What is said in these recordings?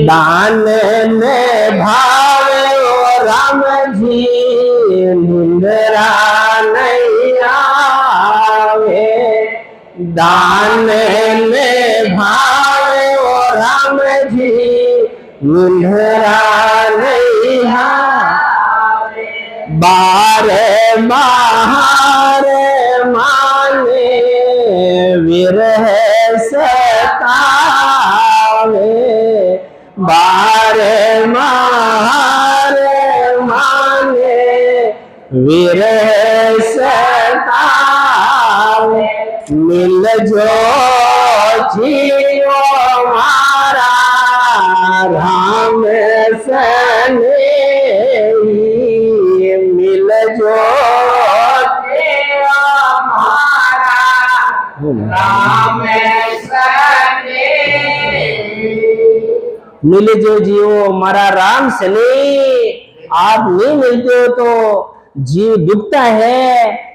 दान में भावे ओ राम जी, निंद्रा नहीं आवे। दान में भावे ओ राम जी, निंद्रा नहीं आवे। बारे महारे माने विरह सतावे। बारे महारे माने विरह सतावे। मिल जो जियो मारा राम सने। मिल जो जियो मारा राम सने। मिल जो जियो मारा राम सने। आप नहीं मिलते हो तो जीव दुखता है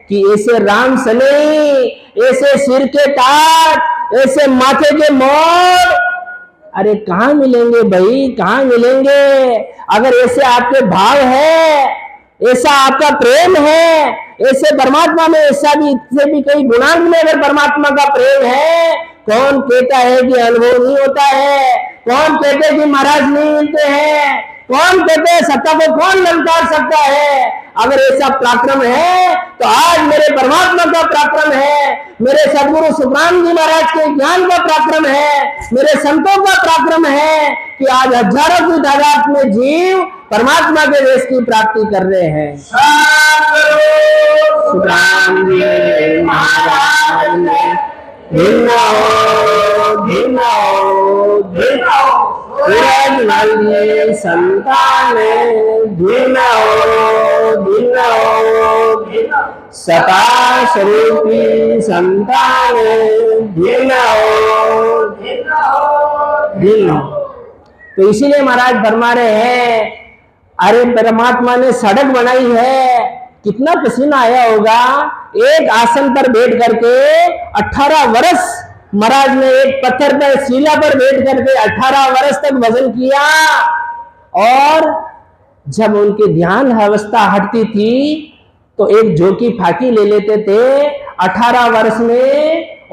कि ऐसे राम सने, ऐसे सिर के टाट, ऐसे माथे के मोर, अरे कहाँ मिलेंगे भाई, कहाँ मिलेंगे। अगर ऐसे आपके भाव है, ऐसा आपका प्रेम है, ऐसे परमात्मा में ऐसा भी, इससे भी कई गुणांक में अगर परमात्मा का प्रेम है, कौन कहता है कि अनुभव नहीं होता है? कौन कहते हैं कि महाराज नहीं मिलते हैं? कौन कहते हैं सत्ता को कौन ललकार सकता है? अगर ऐसा पराक्रम है तो आज मेरे परमात्मा का पराक्रम है, मेरे सदगुरु सुखराम जी महाराज के ज्ञान का पराक्रम है, मेरे संतों का पराक्रम है कि आज हजारों की तादाद में जीव परमात्मा के देश की प्राप्ति कर रहे हैं। सुखराम जी महाराज ने संतान सता स्वरूपी संतान तो इसीलिए महाराज फरमा रहे हैं, अरे परमात्मा ने सड़क बनाई है, कितना पसीना आया होगा। एक आसन पर बैठ करके 18 वर्ष महाराज ने एक पत्थर पर शिला पर बैठ करके 18 वर्ष तक भजन किया। और जब उनकी ध्यान अवस्था हटती थी तो एक जोकी फाकी ले लेते थे। 18 वर्ष में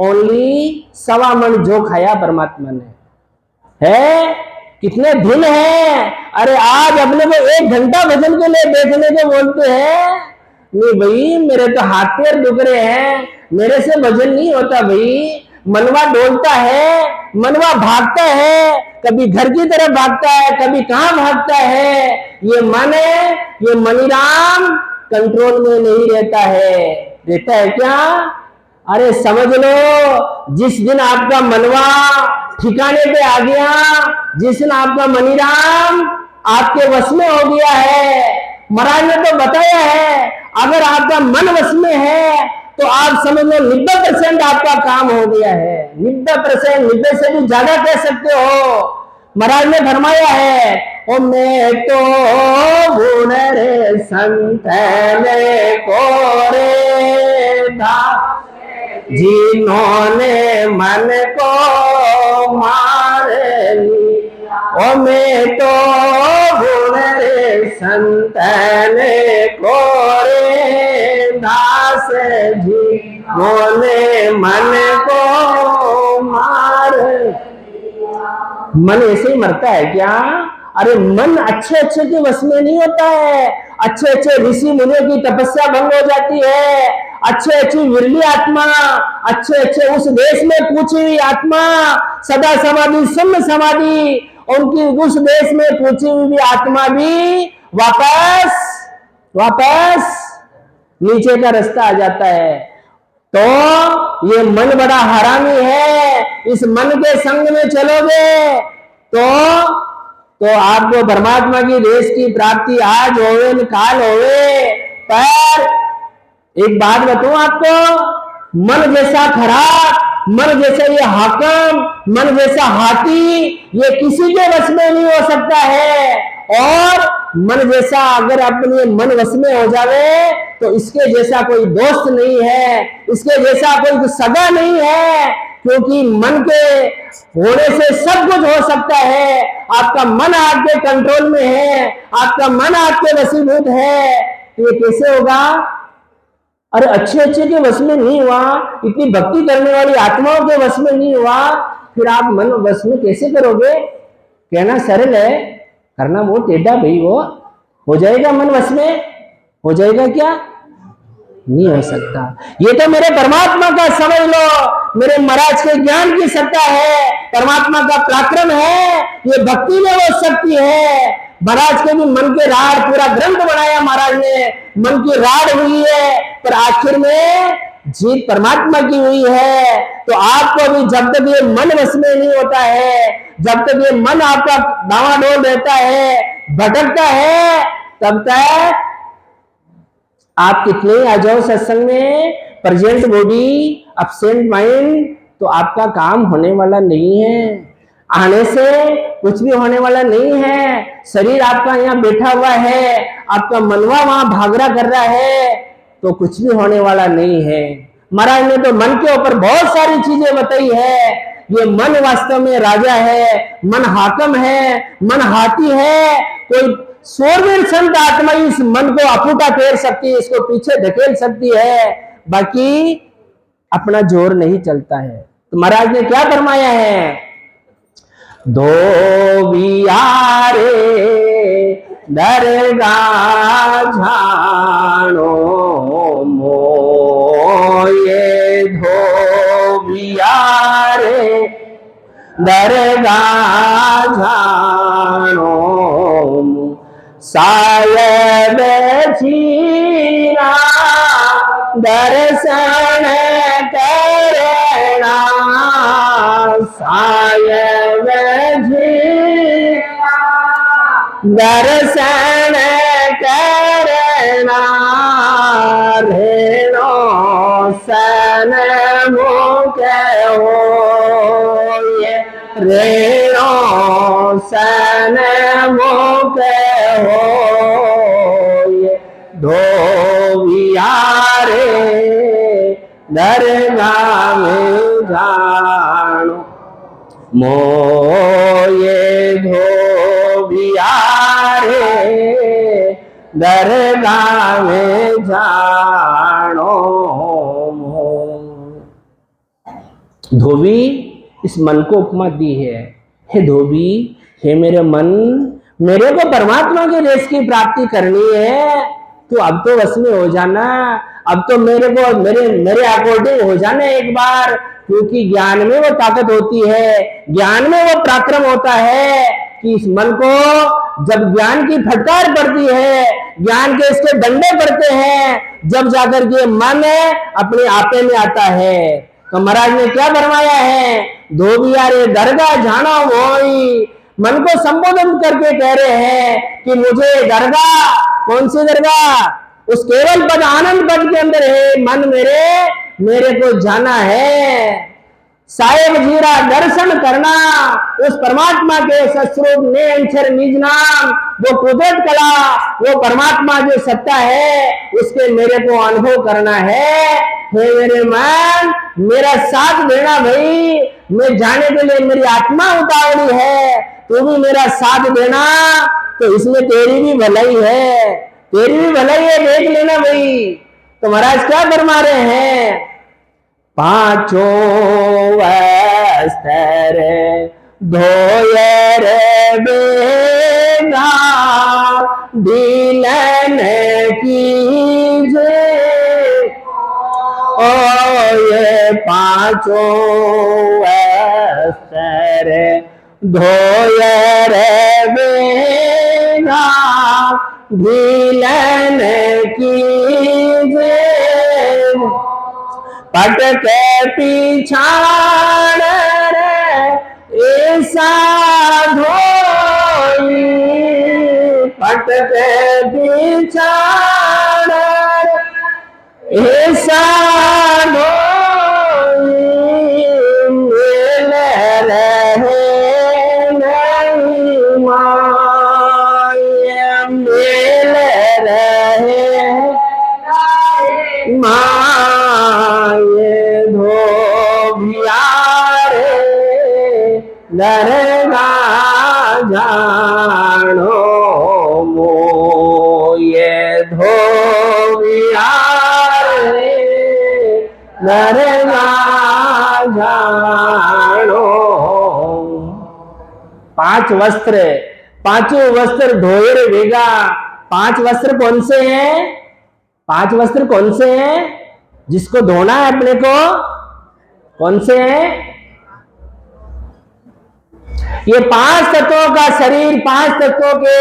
ओनली 1.25 मन जो खाया परमात्मा ने है। कितने दिन है। अरे आज अपने को 1 घंटा भजन के लिए बैठने को बोलते हैं। नहीं भाई, मेरे तो हाथ पैर दुख रहे हैं, मेरे से भजन नहीं होता भाई। मनवा डोलता है, मनवा भागता है, कभी घर की तरफ भागता है, कभी कहां भागता है। ये मन है, ये मनीराम कंट्रोल में नहीं रहता है। रहता है क्या? अरे समझ लो, जिस दिन आपका मनवा ठिकाने पे आ गया, जिस दिन आपका मनीराम आपके वश में हो गया है, महाराज ने तो बताया है, अगर आपका मन वश में है तो आप समझ लो 90% आपका काम हो गया है। 90%, 90 से भी ज्यादा कह सकते हो। महाराज ने फरमाया है, ओ मैं तो गुण रे संतने को रे धा, जिन्होंने मन को मार लिया। ओ मैं तो गुण रे संतने को रे दास, जिन्होंने मन को मार। मन ऐसे ही मरता है क्या? अरे मन अच्छे अच्छे के वश में नहीं होता है। अच्छे अच्छे ऋषि मुनियों की तपस्या भंग हो जाती है। अच्छे अच्छी विरली आत्मा, अच्छे अच्छे उस देश में पूछी हुई आत्मा, सदा समाधि सुन्न समाधि, उनकी उस देश में पूछी हुई आत्मा भी वापस नीचे का रास्ता आ जाता है। तो ये मन बड़ा हरामी है। इस मन के संग में चलोगे तो आपको परमात्मा की देश की प्राप्ति आज होवे न काल होवे। पर एक बात बताऊं आपको, मन जैसा खराब, मन जैसा ये हाकम, मन जैसा हाथी, ये किसी के वश में नहीं हो सकता है। और मन जैसा अगर अपने मन वश में हो जावे तो इसके जैसा कोई दोस्त नहीं है, इसके जैसा कोई सगा नहीं है, क्योंकि मन के होने से सब कुछ हो सकता है। आपका मन आपके कंट्रोल में है, आपका मन आपके वशीभूत है, तो ये कैसे होगा? अरे अच्छे अच्छे के वश में नहीं हुआ, इतनी भक्ति करने वाली आत्माओं के वश में नहीं हुआ, फिर आप मन वश में कैसे करोगे? कहना सरल है, करना वो टेढ़ा भाई। वो हो जाएगा मन वश में? हो जाएगा क्या? नहीं हो सकता। ये तो मेरे परमात्मा का समझ लो, मेरे महाराज के ज्ञान की सत्ता है, परमात्मा का पराक्रम है, ये भक्ति में वो शक्ति है। महाराज के भी मन के राड, पूरा ग्रंथ बनाया महाराज ने, मन की राड हुई है, पर आखिर में जीत परमात्मा की हुई है। तो आपको भी जब तक ये मन वश में नहीं होता है, जब तक ये मन आपका डावाडोल रहता है, भटकता है, तब तक आप कितने आ जाओ सत्संग में, प्रेजेंट बॉडी एब्सेंट माइंड, तो आपका काम होने वाला नहीं है। आने से कुछ भी होने वाला नहीं है। शरीर आपका यहाँ बैठा हुआ है, आपका मनवा वहां भागरा कर रहा है, तो कुछ भी होने वाला नहीं है। महाराज ने तो मन के ऊपर बहुत सारी चीजें बताई है। ये मन वास्तव में राजा है, मन हाकम है, मन हाथी है। कोई सोरवीर संत आत्मा इस मन को अपूटा फेर सकती है, इसको पीछे धकेल सकती है, बाकी अपना जोर नहीं चलता है। तो महाराज ने क्या फरमाया है? धोबियारे दरगाह झाणो मोये, धोबियारे दरगाह झाणो सायब जीना दर्शन करना, सायब जीना दर्शन करना, रेणो सन मुके हो, रेणो सन मुके हो, धोबियारे दरगाह में जानो मोये, धोबियारे दरगाह में जानो मो। धोबी इस मन को उपमा दी है, हे धोबी, हे मेरे मन, मेरे को परमात्मा के देश की प्राप्ति करनी है, तो अब तो वश में हो जाना, अब तो मेरे को मेरे अकॉर्डिंग हो जाना एक बार, क्योंकि ज्ञान में वो ताकत होती है, ज्ञान में वो पराक्रम होता है कि इस मन को जब ज्ञान की फटकार पड़ती है, ज्ञान के इसके डंडे पड़ते हैं, जब जाकर के मन अपने आपे में आता है। तो महाराज ने क्या फरमाया है? धोबियारे दरगाह जाना होई, मन को संबोधन करके कह रहे हैं कि मुझे दरगाह, कौन सी दरगाह? उस केवल पद, आनंद पद के अंदर है मन मेरे को जाना है। साहेब जीरा दर्शन करना, उस परमात्मा के सस्वरूप ने अक्षर निज नाम, वो कुदरत कला, वो परमात्मा जो सत्ता है, उसके मेरे को अनुभव करना है। हे मेरे मन, मेरा साथ देना भाई, मैं जाने के लिए मेरी आत्मा उतावली है, तू भी मेरा साथ देना, तो इसमें तेरी भी भलाई है, तेरी भी भलाई है, देख लेना भाई। तो महाराज क्या फरमा रहे हैं? पांचों वस्त्र धोयर बेगा, दिलन कीजे, ओ ये पांचों वस्त्र धोयर बेगा, दिलन कीजे, पटके पीछाड़ ऐसा धोई, पटके पीछाड़ ऐसा धोई, जानो मोये धोबिया रे नर ना जानो। पांच वस्त्र, पांचों वस्त्र धोए रे भेगा। पांच वस्त्र कौन से हैं? पांच वस्त्र कौन से हैं जिसको धोना है अपने को? कौन से हैं? ये पांच तत्वों का शरीर पांच तत्वों के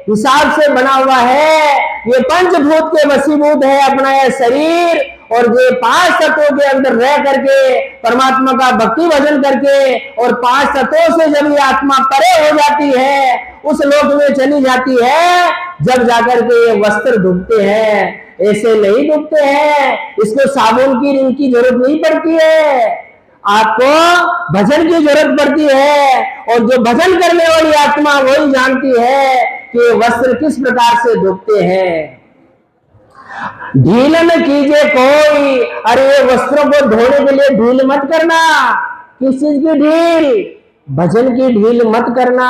हिसाब से बना हुआ है। ये पंचभूत के वशीभूत है अपना यह शरीर, और ये पांच तत्वों के अंदर रह करके परमात्मा का भक्ति भजन करके, और पांच तत्वों से जब ये आत्मा परे हो जाती है, उस लोक में चली जाती है, जब जाकर के ये वस्त्र धुलते हैं। ऐसे नहीं धुलते हैं, इसको साबुन की रिंग की जरूरत नहीं पड़ती है, आपको भजन की जरूरत पड़ती है। और जो भजन करने वाली आत्मा वही जानती है कि वस्त्र किस प्रकार से धोते हैं। ढील न कीजिए कोई, अरे वस्त्रों को धोने के लिए ढील मत करना। किस चीज की ढील? भजन की ढील मत करना।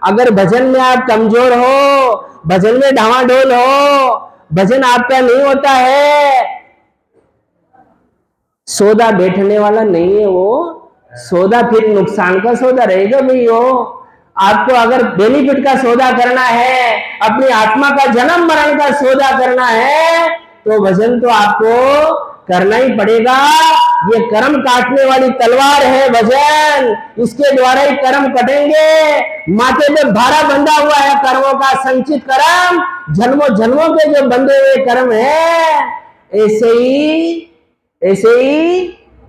अगर भजन में आप कमजोर हो, भजन में ढावाडोल हो, भजन आपका नहीं होता है, सौदा बैठने वाला नहीं है वो सौदा, फिर नुकसान का सौदा रहेगा भाई। वो आपको अगर बेनिफिट का सौदा करना है, अपनी आत्मा का जन्म मरण का सौदा करना है, तो भजन तो आपको करना ही पड़ेगा। ये कर्म काटने वाली तलवार है भजन, इसके द्वारा ही कर्म कटेंगे। माथे पे भारा बंधा हुआ है कर्मों का, संचित कर्म, जन्मों जन्मों के जो बंधे हुए कर्म है, ऐसे ही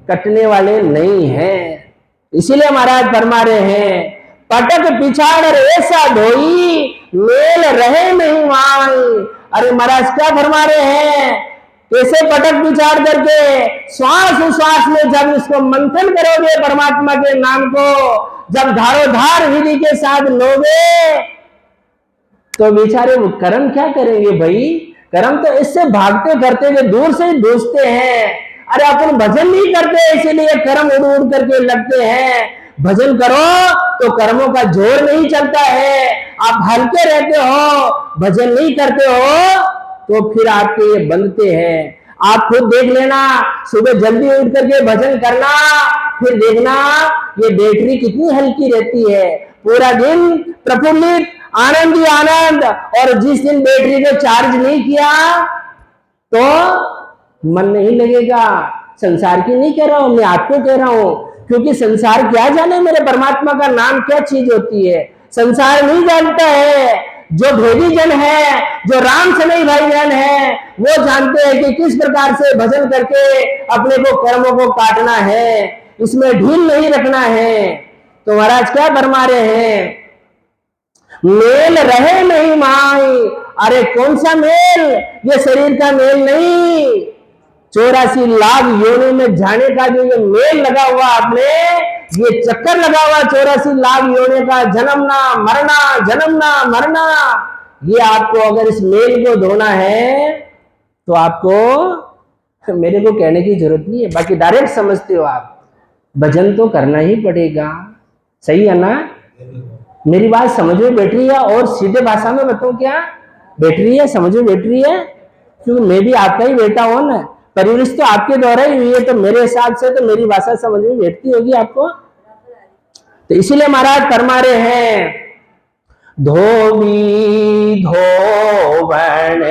कटने वाले नहीं हैं। इसीलिए महाराज फरमा रहे हैं, पटक पिछाड़ ऐसा धोई मेल रहे नहीं माई। अरे महाराज क्या फरमा रहे हैं? कैसे पटक पिछाड़ करके श्वास उश्वास में जब इसको मंथन करोगे परमात्मा के नाम को, जब धारोधार विधि के साथ लोगे, तो बेचारे वो कर्म क्या करेंगे भाई? कर्म तो इससे भागते करते हुए दूर से ही दोषते हैं। अरे अपन भजन नहीं करते इसीलिए कर्म उड़ उड़ करके लगते हैं। भजन करो तो कर्मों का जोर नहीं चलता है। आप हल्के रहते हो, भजन नहीं करते हो, तो फिर आपके ये बंधते हैं। आप खुद देख लेना, सुबह जल्दी उठ करके भजन करना, फिर देखना ये बैटरी कितनी हल्की रहती है। पूरा दिन प्रफुल्लित, आनंद ही आनंद, और जिस दिन बैटरी को चार्ज नहीं किया तो मन नहीं लगेगा। संसार की नहीं कह रहा हूं, मैं आपको कह रहा हूं, क्योंकि संसार क्या जाने मेरे परमात्मा का नाम क्या चीज होती है। संसार नहीं जानता है। जो भेदी जन है, जो राम सनई भाई जन है, वो जानते हैं कि किस प्रकार से भजन करके अपने को कर्मों को काटना है, इसमें ढील नहीं रखना है। तो महाराज क्या फरमा रहे हैं? मेल रहे नहीं माई। अरे कौन सा मेल? ये शरीर का मेल नहीं, 84 लाख योनि में जाने का जो ये मेल लगा हुआ आपने, ये चक्कर लगा हुआ 84 लाख योनि का, जन्मना मरना जन्मना मरना, ये आपको अगर इस मेल को धोना है तो आपको मेरे को कहने की जरूरत नहीं है, बाकी डायरेक्ट समझते हो आप। भजन तो करना ही पड़ेगा, सही है ना? मेरी बात समझ में बैठ रही है? और सीधे भाषा में बताऊं क्या बैठ रही है? समझ में बैठ रही है? क्योंकि मैं भी आपका ही बेटा हूं ना, परवरिश तो आपके द्वारा ही हुई है, तो मेरे हिसाब से तो मेरी भाषा समझ में बैठती होगी आपको। तो इसीलिए महाराज फरमा रहे हैं, धोबी धोवण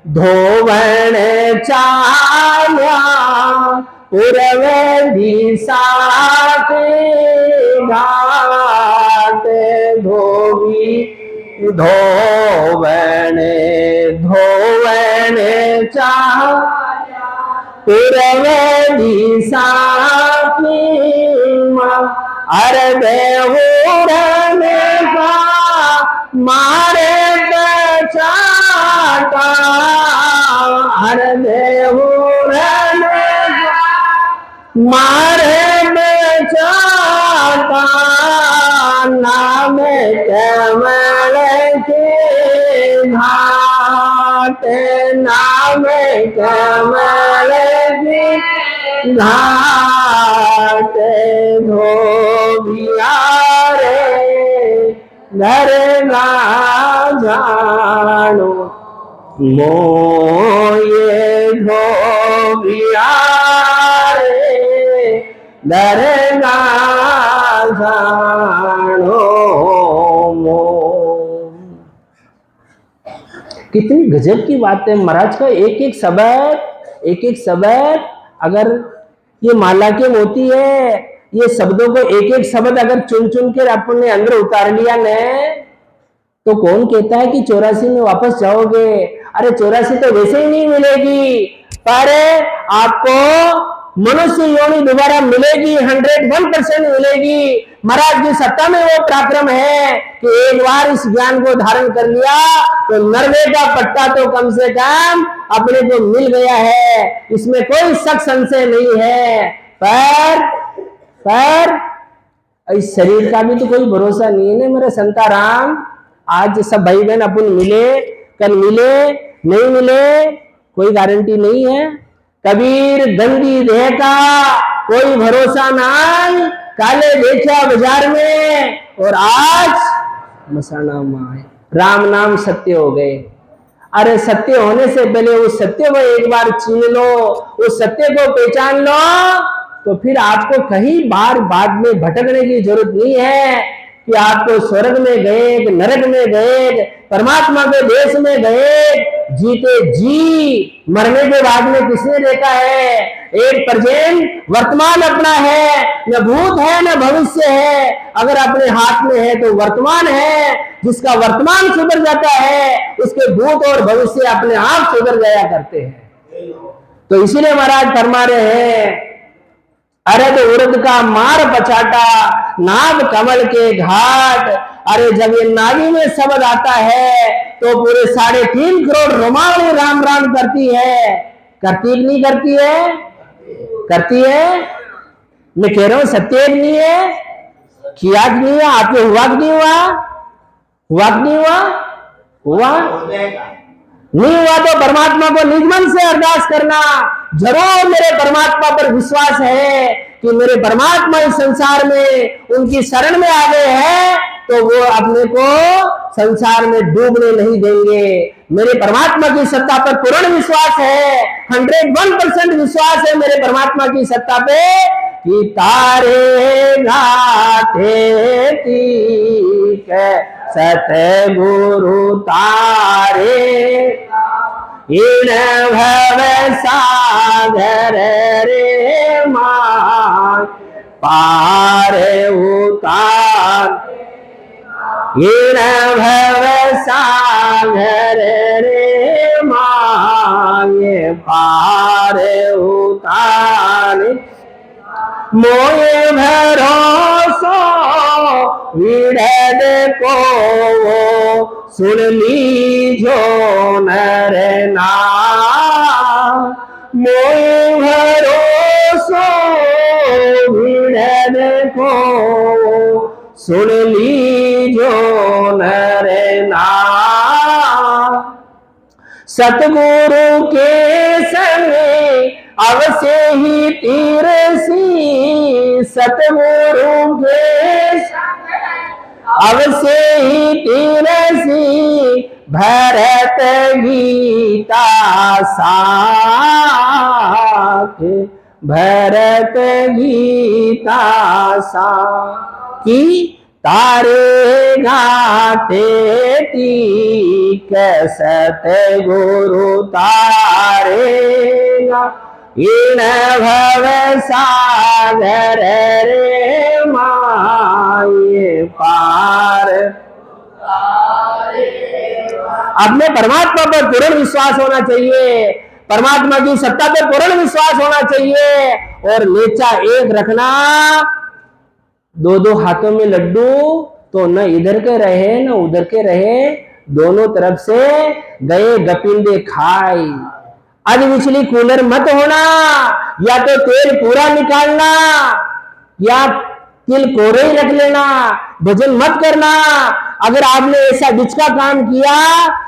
धोवण चाल्या पूर्व दिशा के घाट। धोबी धोवण धोवण चाल्या पूर्व दिशा की अरबेहूरन का मारे बचाता। अरबेहूरन का मारे बचाता। नाम कमल के घाट, नाम कमल के घाट। धोबिया रे धरना जानो मोये धोबिया रे धरना जानो मो। कितनी गजब की बात है। महाराज का एक एक शब्द अगर ये माला के मोती है, ये शब्दों को एक एक शब्द अगर चुन चुन कर अपने अंदर उतार लिया ने, तो कौन कहता है कि 84 में वापस जाओगे? अरे 84 तो वैसे ही नहीं मिलेगी, पर आपको मनुष्य योनि दोबारा मिलेगी, 101% मिलेगी। महाराज की सत्ता में वो पराक्रम है कि एक बार इस ज्ञान को धारण कर लिया तो नरवे का पट्टा तो कम से कम अपने को मिल गया है, इसमें कोई शक संशय नहीं है। पर इस शरीर का भी तो कोई भरोसा नहीं है ना मेरे संताराम। आज सब भाई बहन अपन मिले, कल मिले, नहीं मिले, कोई गारंटी नहीं है। कबीर गंदी देह का कोई भरोसा नहीं, काले देखा बाजार में और आज मसाना माए। राम नाम सत्य हो गए। अरे सत्य होने से पहले उस सत्य को एक बार छीन लो, उस सत्य को पहचान लो, तो फिर आपको कहीं बार बाद में भटकने की जरूरत नहीं है कि आपको स्वर्ग में गए, नरक में गए, परमात्मा के देश में गए। जीते जी मरने के बाद में किसने देखा है? एक प्रेजेंट वर्तमान अपना है, न भूत है न भविष्य है। अगर अपने हाथ में है तो वर्तमान है, जिसका वर्तमान सुधर जाता है उसके भूत और भविष्य अपने आप सुधर जाया करते हैं। तो इसीलिए महाराज फरमा रहे हैं, अरे तो उर्द का मार पचाटा नाभ कमल के घाट। अरे जब ये नाभि में शब्द आता है तो पूरे 3.5 करोड़ रोमावली राम राम करती है। करती नहीं करती है? करती है। मैं कह रहा हूं सत्य नहीं है, किया नहीं है, आपके हुआ नहीं हुआ? हुआ नहीं हुआ? हुआ नहीं हुआ तो परमात्मा को निज मन से अरदास करना। जरूर मेरे परमात्मा पर विश्वास है कि मेरे परमात्मा इस संसार में उनकी शरण में आ गए हैं तो वो अपने को संसार में डूबने नहीं देंगे। मेरे परमात्मा की सत्ता पर पूर्ण विश्वास है, 101% विश्वास है मेरे परमात्मा की सत्ता पे कि तारे घाटे तीक सतगुरु तारे इन भव सागर रे मान पार उतार। इन भव सागर रे मान पार उतार। मोये भरोसो विड़द को सुन लीजो नर नाम। मोये भरोसो विड़द को सुन लीजो नर नाम। सतगुरु के संग अवश्य ही तीर सी। सतगुरु के अवश्य ही तीर सी। भरत गीता साथ, भरत गीता साथ की तारे घाटे तीक सतगुरु तारेगा। इन भव सागर रे माये पार। अपने परमात्मा पर पूर्ण विश्वास होना चाहिए, परमात्मा की सत्ता पर पूर्ण विश्वास होना चाहिए। और नेचा एक रखना, दो हाथों में लड्डू तो न इधर के रहे न उधर के रहे, दोनों तरफ से गए गपिंदे खाई। आज बिजली कूलर मत होना, या तो तेल पूरा निकालना या तिल कोरे ही रख लेना, भजन मत करना। अगर आपने ऐसा बीच का काम किया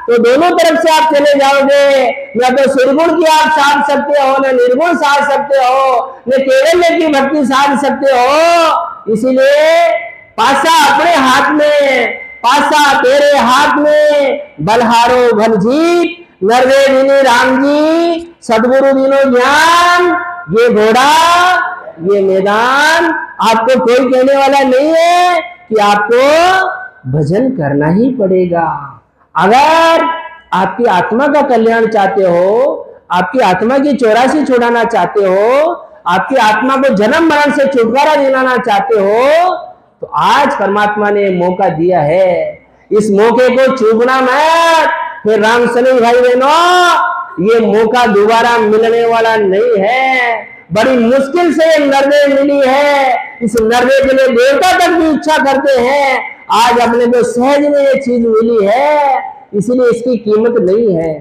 तो दोनों तरफ से आप चले जाओगे। या तो निर्गुण की आप साध सकते हो, न निर्गुण साध सकते हो, न केवल की भक्ति साध सकते हो। इसीलिए पासा अपने हाथ में, पासा तेरे हाथ में, बलहारो भल जीत, नरदे दिनी राम जी, सदगुरु दिनो ज्ञान, ये घोड़ा ये मैदान। आपको कोई कहने वाला नहीं है कि आपको भजन करना ही पड़ेगा। अगर आपकी आत्मा का कल्याण चाहते हो, आपकी आत्मा की 84 छुड़ाना चाहते हो, आपकी आत्मा को जन्म मरण से छुटकारा दिलाना चाहते हो, तो आज परमात्मा ने मौका दिया है, इस मौके को चूकना मत। फिर राम सनी भाई बहनों, ये मौका दोबारा मिलने वाला नहीं है। बड़ी मुश्किल से नरदे मिली है, इस नरदे के लिए देवता तक भी इच्छा करते हैं। आज अपने को सहज में ये चीज मिली है, इसलिए इसकी कीमत नहीं है।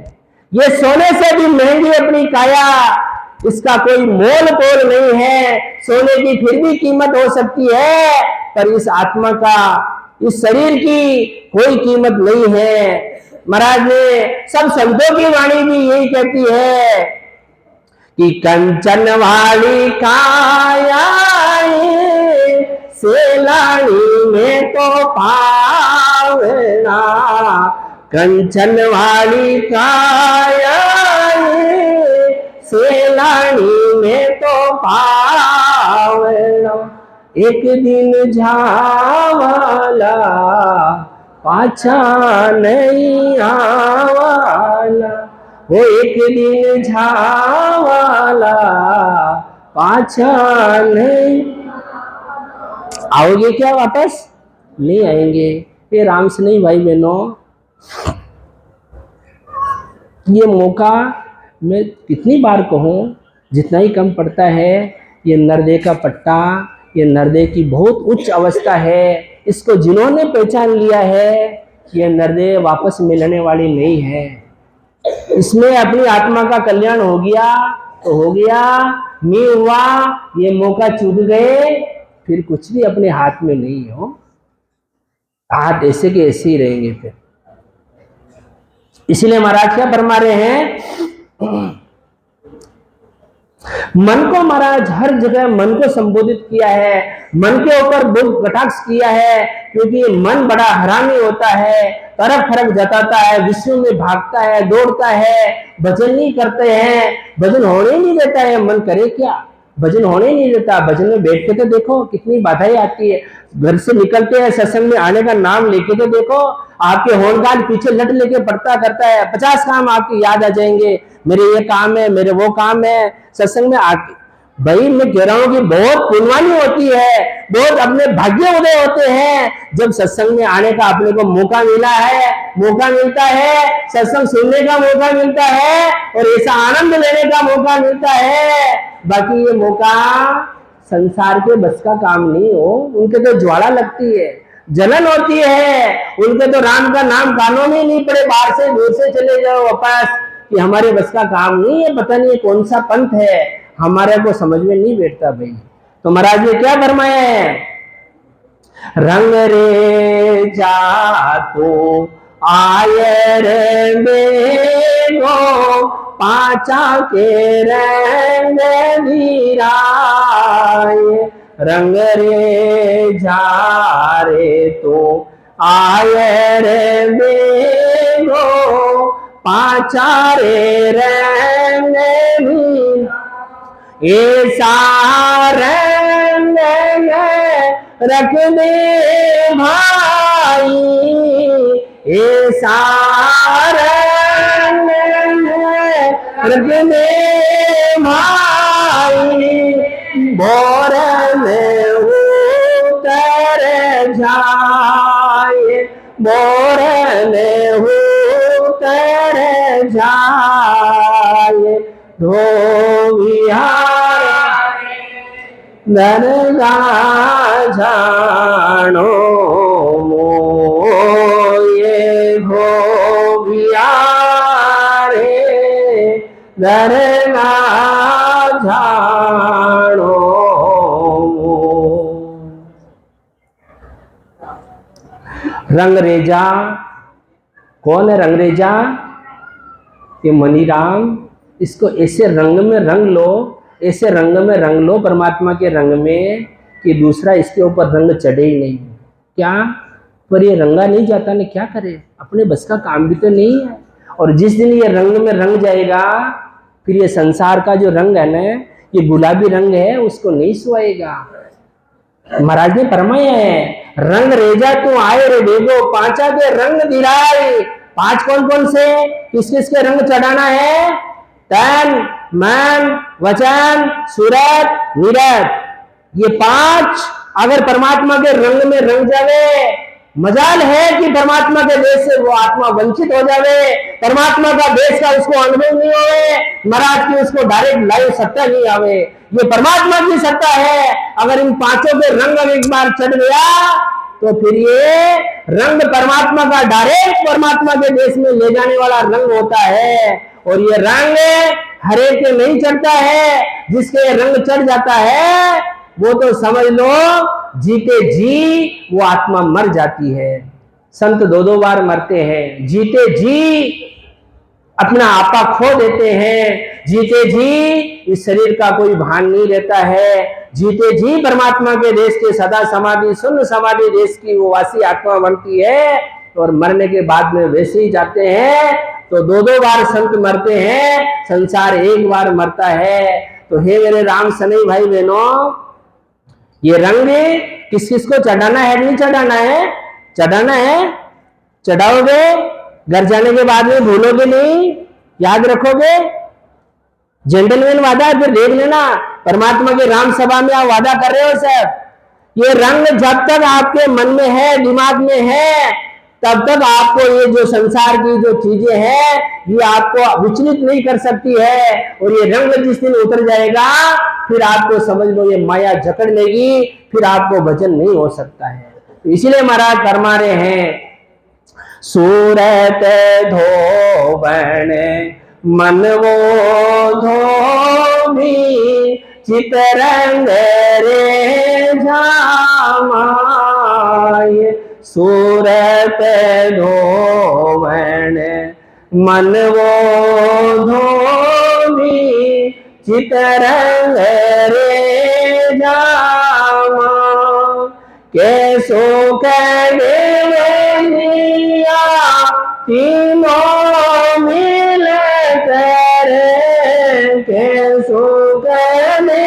ये सोने से भी महंगी अपनी काया, इसका कोई मोल तोल नहीं है। सोने की फिर भी कीमत हो सकती है, पर इस आत्मा का, इस शरीर की कोई कीमत नहीं है। महाराज ने सब संतों की वाणी भी यही कहती है कि कंचन वाली काया सेलानी में तो पावना, कंचन वाली काया सेलानी में तो पावना, एक दिन जावाला पाछा नहीं आवाला, वो एक दिन जावाला पाछा नहीं। आओगे क्या वापस? नहीं आएंगे। ये राम से नहीं भाई बहनों, ये मौका मैं कितनी बार कहूँ, जितना ही कम पड़ता है। ये नरदे का पट्टा, ये नरदे की बहुत उच्च अवस्था है। इसको जिन्होंने पहचान लिया है, ये नरदे वापस मिलने वाली नहीं है। इसमें अपनी आत्मा का कल्याण हो गया तो हो गया, नहीं हुआ ये मौका चूक गए, फिर कुछ भी अपने हाथ में नहीं हो, हाथ ऐसे के ऐसे ही रहेंगे फिर। इसलिए महाराज क्या फरमा रहे हैं, मन को महाराज हर जगह मन को संबोधित किया है, मन के ऊपर बहुत कटाक्ष किया है, क्योंकि मन बड़ा हरामी होता है, तरफ फरक जताता है, विश्व में भागता है, दौड़ता है, भजन नहीं करते हैं, भजन होने नहीं देता है। मन करे क्या, भजन होने नहीं देता। भजन में बैठ के तो देखो कितनी बाधाएं आती है, घर से निकलते हैं सत्संग में आने का नाम लेके तो देखो, आपके होनगान पीछे लट लेके पढ़ता करता है, 50 काम आपके याद आ जाएंगे, मेरे ये काम है, मेरे वो काम है। सत्संग में आके भाई मैं कह रहा हूँ कि बहुत पुण्यवानी होती है, बहुत अपने भाग्य उदय होते हैं जब सत्संग में आने का अपने को मौका मिला है, मौका मिलता है, सत्संग सुनने का मौका मिलता है और ऐसा आनंद लेने का मौका मिलता है। बाकी ये मौका संसार के बस का काम नहीं हो, उनके तो ज्वाला लगती है, जलन होती है, उनके तो राम का नाम कानों में नहीं पड़े, बाहर से दूर से चले जाओ वापस, कि हमारे बस का काम नहीं है, पता नहीं कौन सा पंथ है, हमारे को समझ में नहीं बैठता भाई। तो महाराज ने क्या फरमाया है, रंग रे जा तो आयर बेगो पाचा के रंग वीराय, रंग रे जा रे तो आयर बेगो पाचा रे रंग वीराय, ऐसा रंग रख दे भाई, ऐसा रंग रख दे भाई, बोर में उतर जाए, बोर में उतर जाए, धोबिहार दरगा जानो मोये, धोबिहारे दरगा जानो। रंगरेजा कौन है? रंगरेजा ये मनीराम, इसको ऐसे रंग में रंग लो, ऐसे रंग में रंग लो परमात्मा के रंग में कि दूसरा इसके ऊपर रंग चढ़े ही नहीं। क्या? पर ये रंगा नहीं जाता ने क्या करे, अपने बस का काम भी तो नहीं है। और जिस दिन ये रंग में रंग जाएगा, फिर ये संसार का जो रंग है ना, ये गुलाबी रंग है, उसको नहीं सुहाएगा। महाराज ने फरमाया है, रंग रेजा तू आए रे बेगो, पांचा के रंग दिलाए। पांच कौन कौन से, किस किस के रंग चढ़ाना है? तन, मन, वचन, सूरत, नीरत। ये पांच अगर परमात्मा के रंग में रंग जावे, मजाल है कि परमात्मा के देश से वो आत्मा वंचित हो जावे, परमात्मा का देश का उसको अनुभव नहीं होवे, महाराज की उसको डायरेक्ट लाइव सत्ता नहीं आवे। ये परमात्मा की सत्ता है। अगर इन पांचों के रंग एक बार चढ़ गया तो फिर ये रंग परमात्मा का डायरेक्ट परमात्मा के देश में ले जाने वाला रंग होता है। और ये रंग हर एक के नहीं चढ़ता है, जिसके रंग चढ़ जाता है वो तो समझ लो जीते जी वो आत्मा मर जाती है। संत दो दो बार मरते हैं, जीते जी अपना आपा खो देते हैं, जीते जी इस शरीर का कोई भान नहीं रहता है, जीते जी परमात्मा के देश के सदा समाधि शून्य समाधि देश की वो वासी आत्मा बनती है। और मरने के बाद में वैसे ही जाते हैं। तो दो दो बार संत मरते हैं, संसार एक बार मरता है। तो हे मेरे राम सनई भाई बहनों, ये रंग किस किस को चढ़ाना है, नहीं चढ़ाना है? चढ़ाना है, चढ़ाओगे, घर जाने के बाद में भूलोगे नहीं, याद रखोगे। जेंटलमैन वादा है, फिर देख लेना परमात्मा के राम सभा में आप वादा कर रहे हो सब। ये रंग जब तक आपके मन में है, दिमाग में है, तब तक आपको ये जो संसार की जो चीजें हैं ये आपको विचलित नहीं कर सकती है। और ये रंग जिस दिन उतर जाएगा फिर आपको समझ लो ये माया जकड़ लेगी, फिर आपको भजन नहीं हो सकता है। तो इसीलिए महाराज फरमा रहे हैं, सूरत धोबन मन वो धोबी, चितरंग रे झामाए। सूरत धोबन मन वो धोबी, चितरंग रे जामा। कैसो कहने तीनों मिल कर, कैसो कहने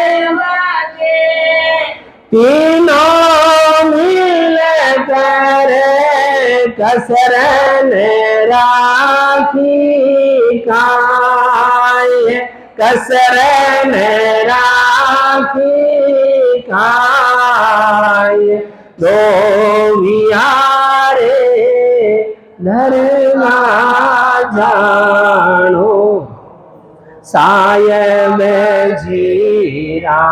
तीनों मिल कर, कसरन राखी काय, कसरन राखी काय। दो विहारे धरना जानो, सायब जीरा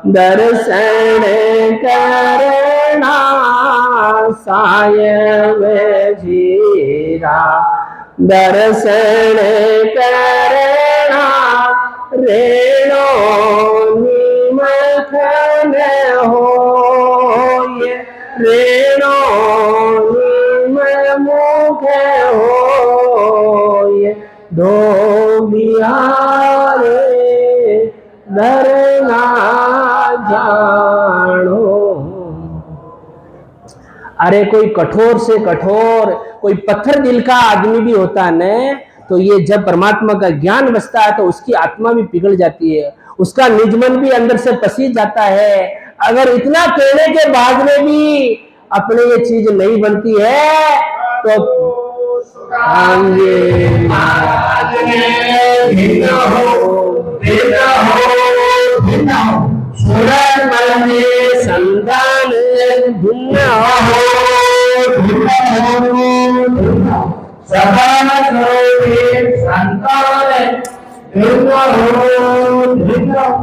दर्शन करना, सायब जीरा दर्शन करना। रेणो निमखन हो, रेणो निममुख हो, दो बिहारे धरना जानो। अरे कोई कठोर से कठोर, कोई पत्थर दिल का आदमी भी होता है न, तो ये जब परमात्मा का ज्ञान बसता है तो उसकी आत्मा भी पिघल जाती है, उसका निज मन भी अंदर से पसीज जाता है। अगर इतना कहने के बाद में भी अपने ये चीज नहीं बनती है तो महाराज ने भिन्न हो सूरत मन में संतान भिन्न हो, सदा संतान भिन्न हो।